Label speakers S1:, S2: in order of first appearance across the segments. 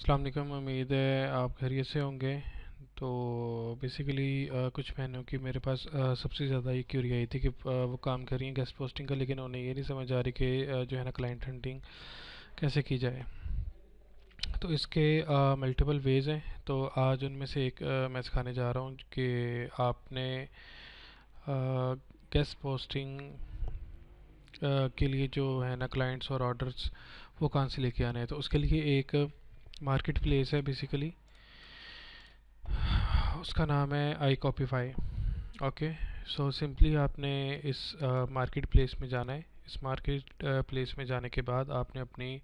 S1: अस्सलाम वालेकुम। उम्मीद है आप खैरियत से होंगे। तो बेसिकली कुछ महीनों की मेरे पास सबसे ज़्यादा ये क्यूरी आई थी कि वो काम कर रही हैं गेस्ट पोस्टिंग का, लेकिन उन्हें ये नहीं समझ आ रही कि जो है ना क्लाइंट हंटिंग कैसे की जाए। तो इसके मल्टीपल वेज हैं। तो आज उनमें से एक मैं सिखाने जा रहा हूँ कि आपने गेस्ट पोस्टिंग के लिए जो है ना क्लाइंट्स और ऑर्डर्स वो कहाँ से लेके आने हैं। तो उसके लिए एक मार्केट प्लेस है बेसिकली, उसका नाम है आई कॉपीफाई। ओके। सो सिंपली आपने इस मार्केट प्लेस में जाना है। इस मार्केट प्लेस में जाने के बाद आपने अपनी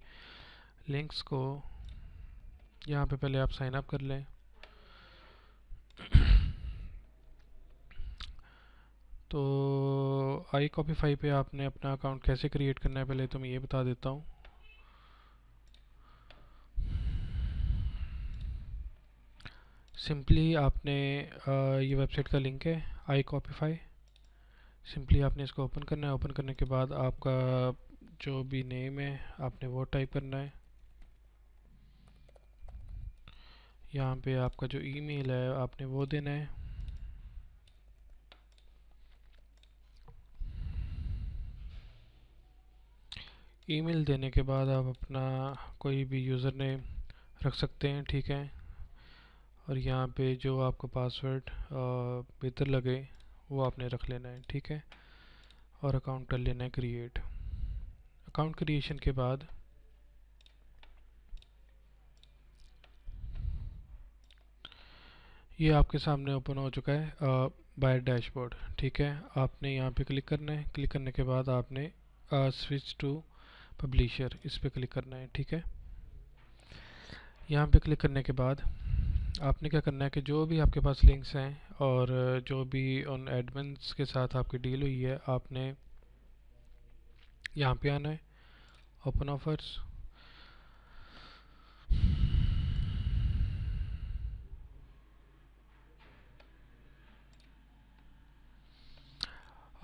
S1: लिंक्स को यहाँ पे पहले आप साइन अप कर लें। तो आई कॉपीफाई पे आपने अपना अकाउंट कैसे क्रिएट करना है पहले तो मैं ये बता देता हूँ। सिंपली आपने ये वेबसाइट का लिंक है आई कॉपीफाई। सिंपली आपने इसको ओपन करना है। ओपन करने के बाद आपका जो भी नेम है आपने वो टाइप करना है। यहाँ पे आपका जो ईमेल है आपने वो देना है। ईमेल देने के बाद आप अपना कोई भी यूज़र नेम रख सकते हैं, ठीक है। और यहाँ पे जो आपको पासवर्ड बेहतर लगे वो आपने रख लेना है, ठीक है। और अकाउंट कर लेना है क्रिएट। अकाउंट क्रिएशन के बाद ये आपके सामने ओपन हो चुका है बाय डैशबोर्ड, ठीक है। आपने यहाँ पे क्लिक करना है। क्लिक करने के बाद आपने स्विच टू पब्लिशर इस पे क्लिक करना है, ठीक है। यहाँ पे क्लिक करने के बाद आपने क्या करना है कि जो भी आपके पास लिंक्स हैं और जो भी उन एडमिन्स के साथ आपकी डील हुई है आपने यहाँ पे आना है। ओपन ऑफर्स,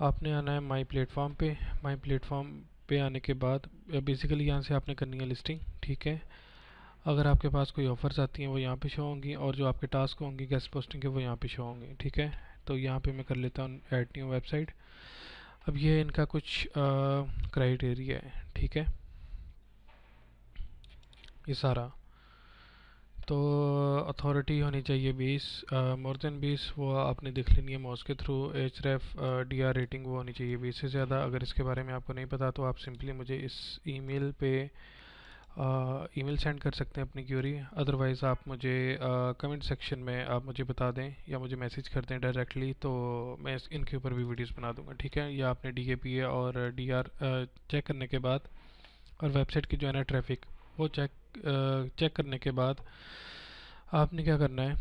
S1: आपने आना है माई प्लेटफॉर्म पे। माई प्लेटफॉर्म पे आने के बाद बेसिकली यहाँ से आपने करनी है लिस्टिंग, ठीक है। अगर आपके पास कोई ऑफ़र्स आती हैं वो यहाँ पे शो होंगी और जो आपके टास्क होंगे गेस्ट पोस्टिंग के वो यहाँ पे शो होंगे, ठीक है। तो यहाँ पे मैं कर लेता हूँ ऐड न्यू वेबसाइट। अब ये इनका कुछ क्राइटेरिया है, ठीक है, ये सारा। तो अथॉरिटी होनी चाहिए 20, मोर देन 20 वो आपने देख लेनी है मॉस के through. H ref D R rating वो होनी चाहिए 20 से ज़्यादा। अगर इसके बारे में आपको नहीं पता तो आप सिंपली मुझे इस ईमेल पे ईमेल सेंड कर सकते हैं अपनी क्यूरी। अदरवाइज़ आप मुझे कमेंट सेक्शन में आप मुझे बता दें या मुझे मैसेज कर दें डायरेक्टली, तो मैं इनके ऊपर भी वीडियोस बना दूंगा, ठीक है। या आपने डी ए पी ए और डी आर चेक करने के बाद और वेबसाइट की जो है ना ट्रैफिक वो चेक करने के बाद आपने क्या करना है,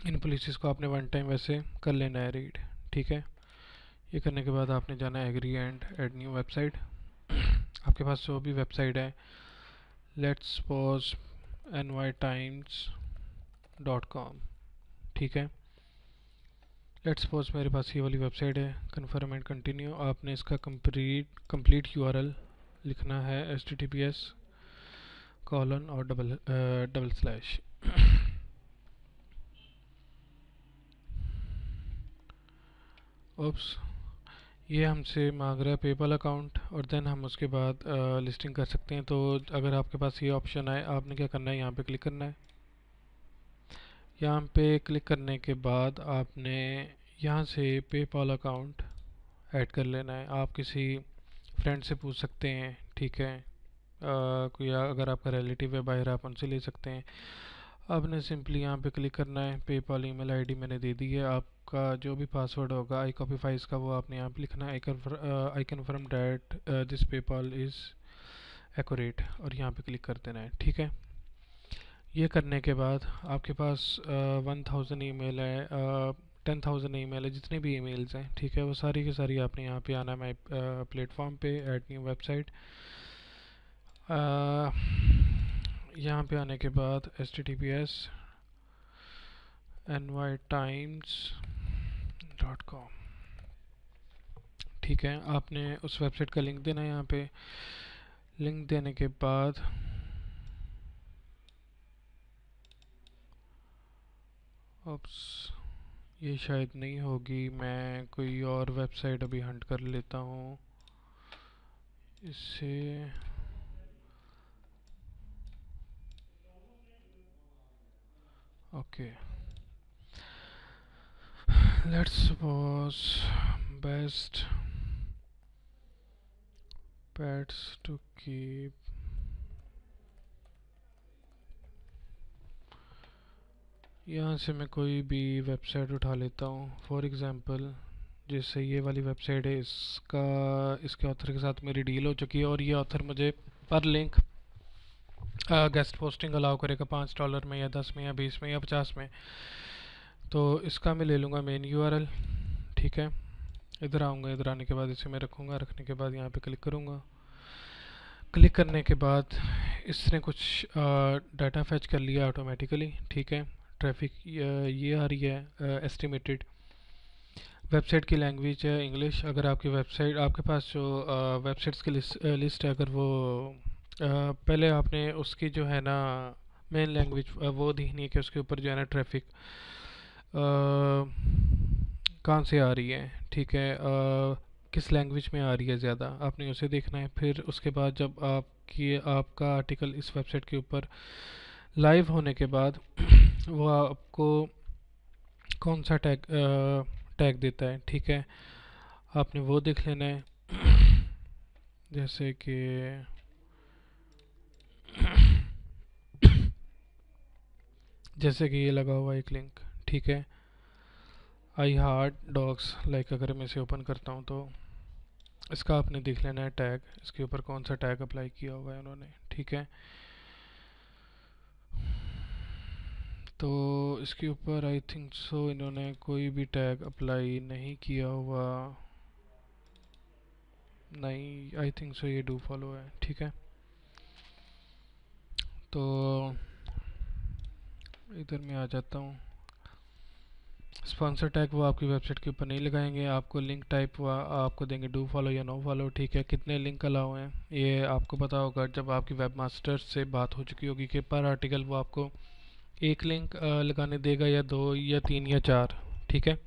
S1: इन पॉलिसीज़ को आपने वन टाइम वैसे कर लेना है रीड, ठीक है। ये करने के बाद आपने जाना है agree and add new website. आपके पास जो भी वेबसाइट है लेट्स सपोज nytimes.com, ठीक है। लेट्स सपोज मेरे पास ये वाली वेबसाइट है। Confirm and continue. आपने इसका कंप्लीट यूआरएल लिखना है https कॉलन और डबल स्लैश। ओप्स, ये हमसे मांग रहा है पेपल अकाउंट और देन हम उसके बाद लिस्टिंग कर सकते हैं। तो अगर आपके पास ये ऑप्शन आए आपने क्या करना है, यहाँ पे क्लिक करना है। यहाँ पे क्लिक करने के बाद आपने यहाँ से पेपल अकाउंट ऐड कर लेना है। आप किसी फ्रेंड से पूछ सकते हैं, ठीक है। कोई अगर आपका रिलेटिव है बाहर आप उनसे ले सकते हैं। आपने सिंपली यहाँ पे क्लिक करना है। पेपाल ईमेल आईडी मैंने दे दी है। आपका जो भी पासवर्ड होगा आई कॉपीफाइज का वो आपने यहाँ पे लिखना है। I confirm that this PayPal is accurate और यहाँ पे क्लिक कर देना है, ठीक है। ये करने के बाद आपके पास 1000 ईमेल है, 10,000 ईमेल है, जितने भी ईमेल्स हैं, ठीक है, वो सारी की सारी आपने यहाँ पे आना है माई प्लेटफॉर्म पे ऐड न्यू वेबसाइट। यहाँ पे आने के बाद https nytimes.com, ठीक है। आपने उस वेबसाइट का लिंक देना है। यहाँ पे लिंक देने के बाद ऑप्स, ये शायद नहीं होगी, मैं कोई और वेबसाइट अभी हंट कर लेता हूँ इससे। Okay, let's suppose best pets to keep. यहाँ से मैं कोई भी वेबसाइट उठा लेता हूँ फॉर एग्ज़ाम्पल, जैसे ये वाली वेबसाइट है, इसके ऑथर के साथ मेरी डील हो चुकी है और ये ऑथर मुझे पर लिंक गेस्ट पोस्टिंग अलाउ करेगा $5 में या 10 में या 20 में या 50 में। तो इसका मैं ले लूँगा मेन यूआरएल। ठीक है, इधर आऊँगा, इधर आने के बाद इसे मैं रखूँगा, रखने के बाद यहाँ पे क्लिक करूँगा। क्लिक करने के बाद इसने कुछ डाटा फैच कर लिया ऑटोमेटिकली। ठीक है, ट्रैफिक ये आ रही है एस्टिमेटेड। वेबसाइट की लैंग्वेज है इंग्लिश। अगर आपकी वेबसाइट, आपके पास जो वेबसाइट्स की लिस्ट है, अगर वो पहले आपने उसकी जो है ना मेन लैंग्वेज वो देखनी है कि उसके ऊपर जो है ना ट्रैफिक कहाँ से आ रही है। ठीक है, किस लैंग्वेज में आ रही है ज़्यादा, आपने उसे देखना है। फिर उसके बाद जब आपका आर्टिकल इस वेबसाइट के ऊपर लाइव होने के बाद वो आपको कौन सा टैग देता है। ठीक है, आपने वो देख लेना है। जैसे कि ये लगा हुआ एक लिंक। ठीक है, आई हार्ट डॉग्स लाइक, अगर मैं इसे ओपन करता हूँ तो इसका आपने देख लेना है टैग, इसके ऊपर कौन सा टैग अप्लाई किया हुआ है उन्होंने। ठीक है, तो इसके ऊपर आई थिंक सो इन्होंने कोई भी टैग अप्लाई नहीं किया हुआ। नहीं, आई थिंक सो ये डू फॉलो है। ठीक है, तो इधर मैं आ जाता हूँ। स्पॉन्सर टैग वो आपकी वेबसाइट के ऊपर नहीं लगाएंगे, आपको लिंक टाइप वो आपको देंगे डू फॉलो या नो फॉलो। ठीक है, कितने लिंक अलाउ हैं ये आपको पता होगा जब आपकी वेब मास्टर से बात हो चुकी होगी कि पर आर्टिकल वो आपको एक लिंक लगाने देगा या 2 या 3 या 4। ठीक है,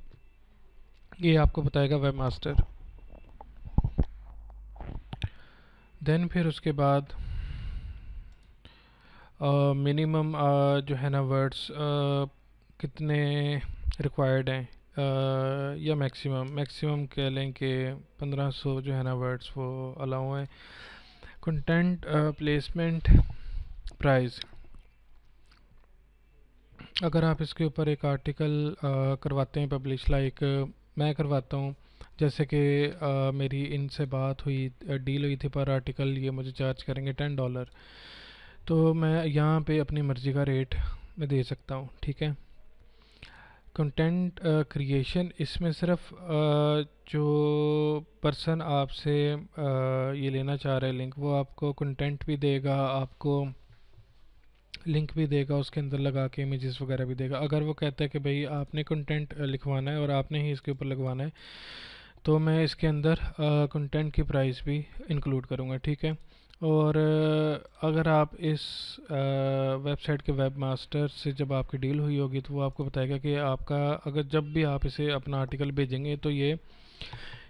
S1: ये आपको बताएगा वेब मास्टर। देन फिर उसके बाद मिनिमम जो है ना वर्ड्स कितने रिक्वायर्ड हैं, या मैक्सिमम कह लें कि 1500 जो है ना वर्ड्स वो अलाउ हैं। कंटेंट प्लेसमेंट प्राइस, अगर आप इसके ऊपर एक आर्टिकल करवाते हैं पब्लिश, लाइक मैं करवाता हूँ, जैसे कि मेरी इनसे बात हुई, डील हुई थी पर आर्टिकल, ये मुझे चार्ज करेंगे $10, तो मैं यहाँ पे अपनी मर्ज़ी का रेट मैं दे सकता हूँ। ठीक है, कंटेंट क्रिएशन, इसमें सिर्फ जो पर्सन आपसे ये लेना चाह रहा है लिंक, वो आपको कंटेंट भी देगा, आपको लिंक भी देगा, उसके अंदर लगा के इमेजेस वगैरह भी देगा। अगर वो कहता है कि भाई आपने कंटेंट लिखवाना है और आपने ही इसके ऊपर लगवाना है, तो मैं इसके अंदर कंटेंट की प्राइस भी इंक्लूड करूँगा। ठीक है, और अगर आप इस वेबसाइट के वेब मास्टर से जब आपकी डील हुई होगी तो वो आपको बताएगा कि आपका, अगर जब भी आप इसे अपना आर्टिकल भेजेंगे तो ये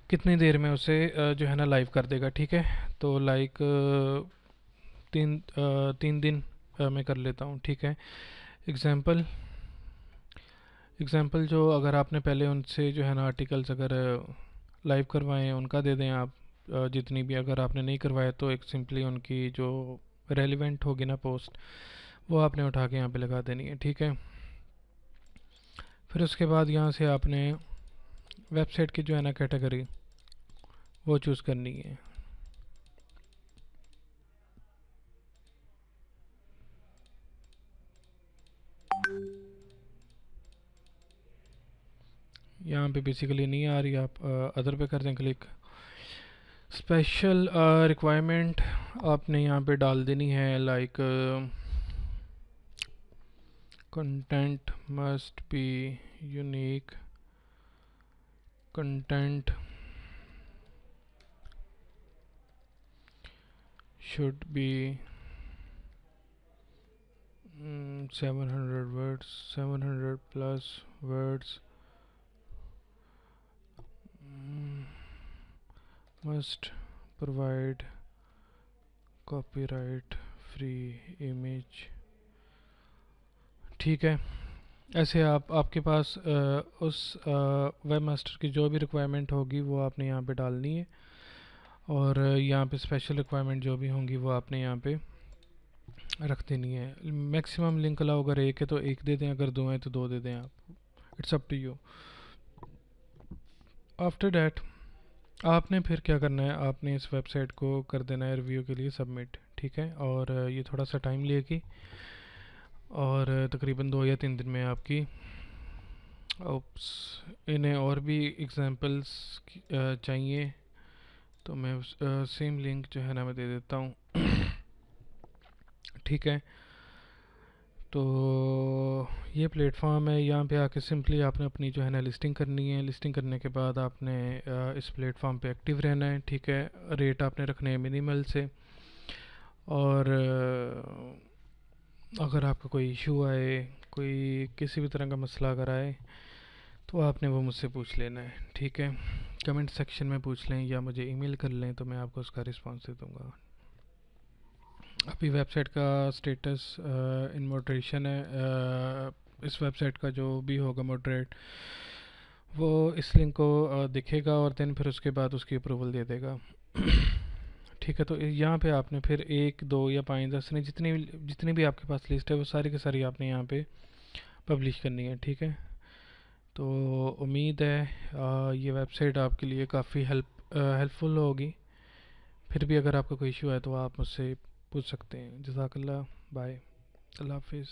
S1: कितनी देर में उसे जो है ना लाइव कर देगा। ठीक है, तो लाइक 3 दिन मैं कर लेता हूँ। ठीक है, एग्जाम्पल जो अगर आपने पहले उनसे जो है ना आर्टिकल्स अगर लाइव करवाएं उनका दे दें आप, जितनी भी, अगर आपने नहीं करवाया तो एक सिंपली उनकी जो रेलिवेंट होगी ना पोस्ट, वो आपने उठा के यहाँ पे लगा देनी है। ठीक है, फिर उसके बाद यहाँ से आपने वेबसाइट की जो है ना कैटेगरी वो चूज़ करनी है। यहाँ पे बेसिकली नहीं आ रही, आप अदर पे कर दें क्लिक। स्पेशल रिक्वायरमेंट आपने यहाँ पे डाल देनी है, like content must be unique, content should be 700 words, 700 plus words, must provide copyright free image। ठीक है, ऐसे आपके पास उस वेब मास्टर की जो भी रिक्वायरमेंट होगी वो आपने यहाँ पे डालनी है, और यहाँ पे स्पेशल रिक्वायरमेंट जो भी होंगी वो आपने यहाँ पे रख देनी है। मैक्सिमम लिंक अलाउ अगर एक है तो एक दे दें, अगर दो हैं तो दो दे दें आप, it's up to you. After that आपने फिर क्या करना है, आपने इस वेबसाइट को कर देना है रिव्यू के लिए सबमिट। ठीक है, और ये थोड़ा सा टाइम लेगी, और तकरीबन 2 या 3 दिन में आपकी ओप्स। इन्हें और भी एग्जांपल्स चाहिए तो मैं सेम लिंक जो है ना मैं दे देता हूँ। ठीक है, तो ये प्लेटफॉर्म है, यहाँ पे आके सिंपली आपने अपनी जो है ना लिस्टिंग करनी है। लिस्टिंग करने के बाद आपने इस प्लेटफॉर्म पे एक्टिव रहना है। ठीक है, रेट आपने रखने हैं मिनिमल से, और अगर आपका कोई इशू आए, कोई किसी भी तरह का मसला अगर आए तो आपने वो मुझसे पूछ लेना है। ठीक है, कमेंट सेक्शन में पूछ लें या मुझे ईमेल कर लें तो मैं आपको उसका रिस्पांस दे दूँगा। अभी वेबसाइट का स्टेटस इन मॉडरेशन है। इस वेबसाइट का जो भी होगा मॉडरेट, वो इस लिंक को देखेगा और देन फिर उसके बाद उसकी अप्रूवल दे देगा। ठीक है, तो यहाँ पे आपने फिर 1, 2 या 5, 10 ने जितनी भी आपके पास लिस्ट है वो सारी की सारी आपने यहाँ पे पब्लिश करनी है। ठीक है, तो उम्मीद है ये वेबसाइट आपके लिए काफ़ी हेल्पफुल होगी। फिर भी अगर आपका कोई इशू है तो आप मुझसे पूछ सकते हैं। जज़ाकल्लाह, बाय, अल्लाह हाफिज़।